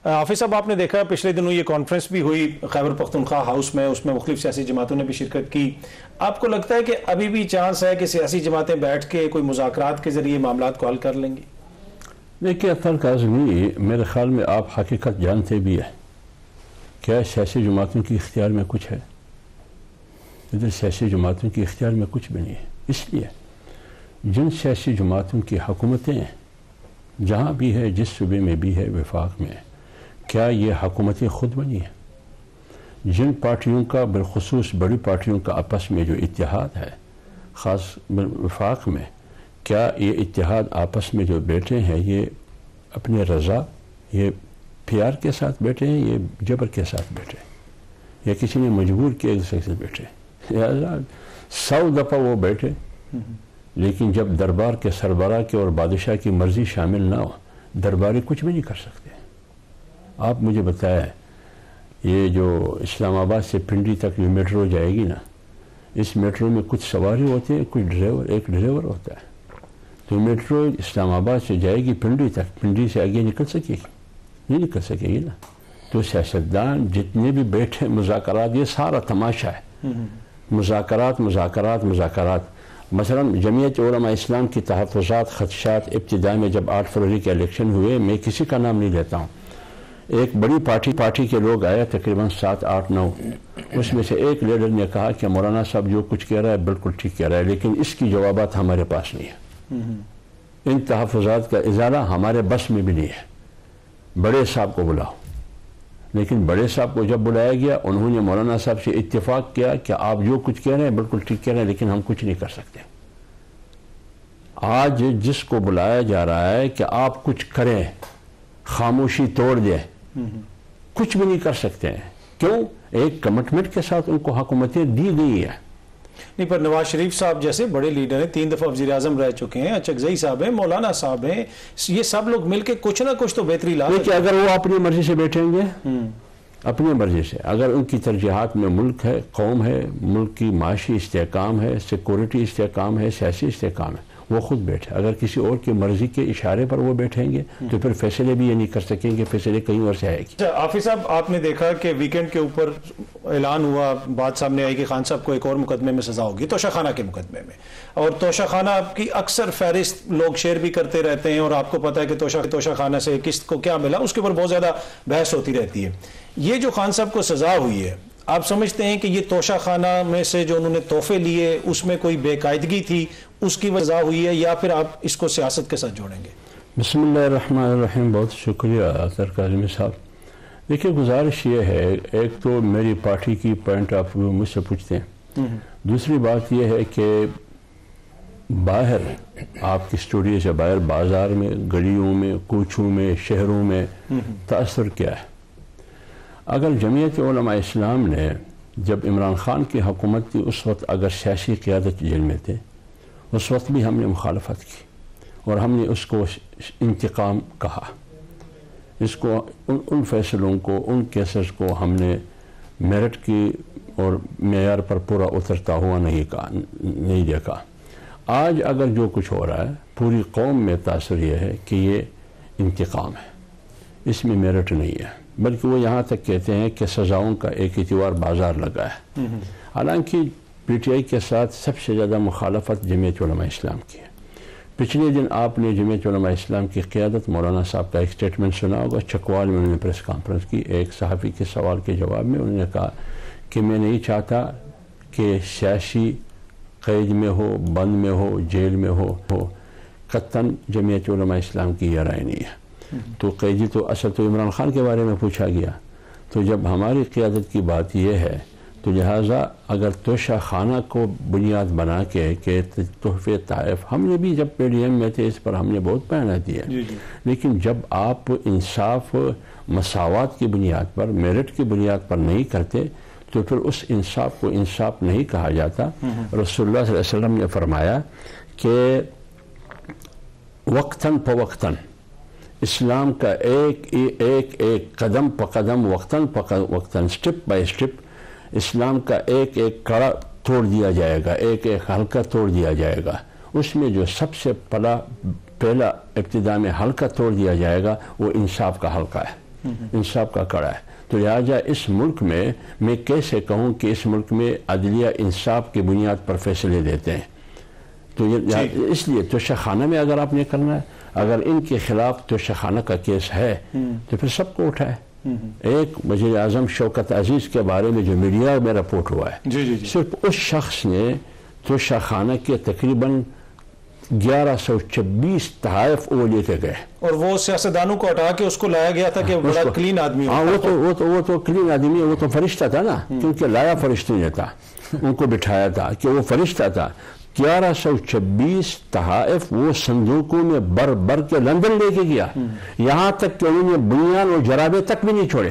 حافظ صاحب آپ نے دیکھا پچھلے دنوں یہ کانفرنس بھی ہوئی خیبر پختونخوا ہاؤس میں، اس میں مختلف سیاسی جماعتوں نے بھی شرکت کی. آپ کو لگتا ہے کہ ابھی بھی چانس ہے کہ سیاسی جماعتیں بیٹھ کے کوئی مذاکرات کے ذریعے معاملات کو حل کر لیں گی؟ دیکھیے اطہر کاظمی، میرے خیال میں آپ حقیقت جانتے بھی ہیں کیا سیاسی جماعتوں کی اختیار میں کچھ ہے؟ ادھر سیاسی جماعتوں کی اختیار میں کچھ بھی نہیں ہے. اس لیے جن سیاسی جماعتوں کی حکومتیں جہاں بھی ہے، جس صوبے میں بھی ہے، وفاق میں، کیا یہ حکومتیں خود بنی ہیں؟ جن پارٹیوں کا بالخصوص بڑی پارٹیوں کا آپس میں جو اتحاد ہے، خاص وفاق میں، کیا یہ اتحاد آپس میں جو بیٹھے ہیں یہ اپنے رضا، یہ پیار کے ساتھ بیٹھے ہیں، یہ جبر کے ساتھ بیٹھے ہیں، یا کسی نے مجبور کیا ایک دوسرے سے بیٹھے؟ 100 دفعہ وہ بیٹھے، لیکن جب دربار کے سربراہ کے اور بادشاہ کی مرضی شامل نہ ہو، درباری کچھ بھی نہیں کر سکتے. آپ مجھے بتایا یہ جو اسلام آباد سے پنڈی تک جو میٹرو جائے گی نا، اس میٹرو میں کچھ سواری ہوتے ہیں، کچھ ڈرائیور، ایک ڈرائیور ہوتا ہے. تو میٹرو اسلام آباد سے جائے گی پنڈی تک، پنڈی سے آگے نکل سکے گی؟ نہیں نکل سکے گی نا. تو سیاستدان جتنے بھی بیٹھے مذاکرات، یہ سارا تماشا ہے. مذاکرات مذاکرات مذاکرات. مثلا جمعیت علماء اسلام کی تحفظات، خدشات ابتداء میں جب 8 فروری کے الیکشن ہوئے، میں کسی کا نام نہیں لیتا ہوں، ایک بڑی پارٹی کے لوگ آئے تقریباً 7 8 9. اس میں سے ایک لیڈر نے کہا کہ مولانا صاحب جو کچھ کہہ رہا ہے بالکل ٹھیک کہہ رہا ہے، لیکن اس کی جوابات ہمارے پاس نہیں ہے. ان تحفظات کا ازالہ ہمارے بس میں بھی نہیں ہے. بڑے صاحب کو بلاؤ. لیکن بڑے صاحب کو جب بلایا گیا، انہوں نے مولانا صاحب سے اتفاق کیا کہ آپ جو کچھ کہہ رہے ہیں بالکل ٹھیک کہہ رہے ہیں، لیکن ہم کچھ نہیں کر سکتے. آج جس کو بلایا جا رہا ہے کہ آپ کچھ کریں، خاموشی توڑ دیں، کچھ بھی نہیں کر سکتے ہیں. کیوں؟ ایک کمٹمنٹ کے ساتھ ان کو حکومتیں دی گئی ہے. نہیں، پر نواز شریف صاحب جیسے بڑے لیڈر ہیں، 3 دفعہ وزیر اعظم رہ چکے ہیں، اچکزئی صاحب ہیں، مولانا صاحب ہیں، یہ سب لوگ مل کے کچھ نہ کچھ تو بہتری لا کہ اگر وہ اپنی مرضی سے بیٹھیں گے، اپنی مرضی سے، اگر ان کی ترجیحات میں ملک ہے، قوم ہے، ملک کی معاشی استحکام ہے، سیکورٹی استحکام ہے، سیاسی استحکام ہے، وہ خود بیٹھے. اگر کسی اور کی مرضی کے اشارے پر وہ بیٹھیں گے تو پھر فیصلے بھی یہ نہیں کر سکیں گے، فیصلے کہیں اور سے آئے گی. حافظ صاحب، آپ نے دیکھا کہ ویکینڈ کے اوپر اعلان ہوا، بات سامنے آئی کہ خان صاحب کو ایک اور مقدمے میں سزا ہوگی، توشہ خانہ کے مقدمے میں. اور توشہ خانہ کی اکثر فہرست لوگ شیئر بھی کرتے رہتے ہیں، اور آپ کو پتا ہے کہ توشہ خانہ سے کس کو کیا ملا، اس کے اوپر بہت زیادہ بحث ہوتی رہتی ہے. یہ جو خان صاحب کو سزا ہوئی ہے، آپ سمجھتے ہیں کہ یہ توشہ خانہ میں سے جو انہوں نے تحفے لیے اس میں کوئی بے قاعدگی تھی، اس کی وجہ ہوئی ہے، یا پھر آپ اس کو سیاست کے ساتھ جوڑیں گے؟ بسم اللہ الرحمن الرحیم. بہت شکریہ اطہر کاظمی صاحب. دیکھیے گزارش یہ ہے، ایک تو میری پارٹی کی پوائنٹ آف ویو مجھ سے پوچھتے ہیں، دوسری بات یہ ہے کہ باہر آپ کی اسٹوڈیو سے باہر بازار میں، گلیوں میں، کوچوں میں، شہروں میں تاثر کیا ہے. اگر جمعیت علماء اسلام نے جب عمران خان کی حکومت تھی، اس وقت اگر سیاسی قیادت جیل میں تھے، اس وقت بھی ہم نے مخالفت کی اور ہم نے اس کو انتقام کہا. اس کو ان فیصلوں کو، ان کیسز کو ہم نے میرٹ کی اور معیار پر پورا اترتا ہوا نہیں دیکھا. آج اگر جو کچھ ہو رہا ہے، پوری قوم میں تاثر یہ ہے کہ یہ انتقام ہے، اس میں میرٹ نہیں ہے، بلکہ وہ یہاں تک کہتے ہیں کہ سزاؤں کا ایک اعتبار بازار لگا ہے. حالانکہ پی ٹی آئی کے ساتھ سب سے زیادہ مخالفت جمعیت علماء اسلام کی ہے. پچھلے دن آپ نے جمعیت علماء اسلام کی قیادت مولانا صاحب کا ایک سٹیٹمنٹ سنا ہوگا. چکوال میں انہوں نے پریس کانفرنس کی، ایک صحافی کے سوال کے جواب میں انہوں نے کہا کہ میں نہیں چاہتا کہ سیاسی قید میں ہو، بند میں ہو، جیل میں ہو. قطعاً جمعیت علماء اسلام کی یہ رائے نہیں ہے. تو قیدی تو اصل تو عمران خان کے بارے میں پوچھا گیا. تو جب ہماری قیادت کی بات یہ ہے تو لہٰذا اگر توشہ خانہ کو بنیاد بنا کے کہ تحفے طائف، ہم نے بھی جب پی ڈی ایم میں تھے اس پر ہم نے بہت بیانہ دیا، لیکن جب آپ انصاف مساوات کی بنیاد پر، میرٹ کی بنیاد پر نہیں کرتے تو پھر اس انصاف کو انصاف نہیں کہا جاتا. رسول اللہ صلی اللہ علیہ وسلم نے فرمایا کہ وقتاً فوقتاً اسلام کا ایک قدم پہ قدم، وقتاً سٹیپ بائی سٹیپ اسلام کا ایک کڑا توڑ دیا جائے گا، ایک حلقہ توڑ دیا جائے گا. اس میں جو سب سے پہلا ابتدا میں حلقہ توڑ دیا جائے گا وہ انصاف کا حلقہ ہے. انصاف کا کڑا ہے. تو لہٰذا اس ملک میں کیسے کہوں کہ اس ملک میں عدلیہ انصاف کی بنیاد پر فیصلے دیتے ہیں. تو اس لیے توشہ خانہ میں اگر آپ نے کرنا ہے، اگر ان کے خلاف توشہ خانہ کا کیس ہے تو پھر سب کو اٹھائے. ایک وزیر اعظم شوکت عزیز کے بارے میں جو میڈیا میں رپورٹ ہوا ہے، صرف اس شخص نے توشہ خانہ کے تقریباً 1126 تحائف وہ لے کے گئے، اور وہ سیاستدانوں کو ہٹا کے اس کو لایا گیا تھا کہ بڑا کلین آدمی. ہاں وہ تو کلین آدمی ہے، وہ تو فرشتہ تھا نا، کیونکہ لایا فرشتے نے تھا، ان کو بٹھایا تھا کہ وہ فرشتہ تھا. 1126 تحائف وہ صندوقوں میں بر کے لندن لے کے گیا، یہاں تک کہ انہوں نے بنیان اور جرابے تک بھی نہیں چھوڑے.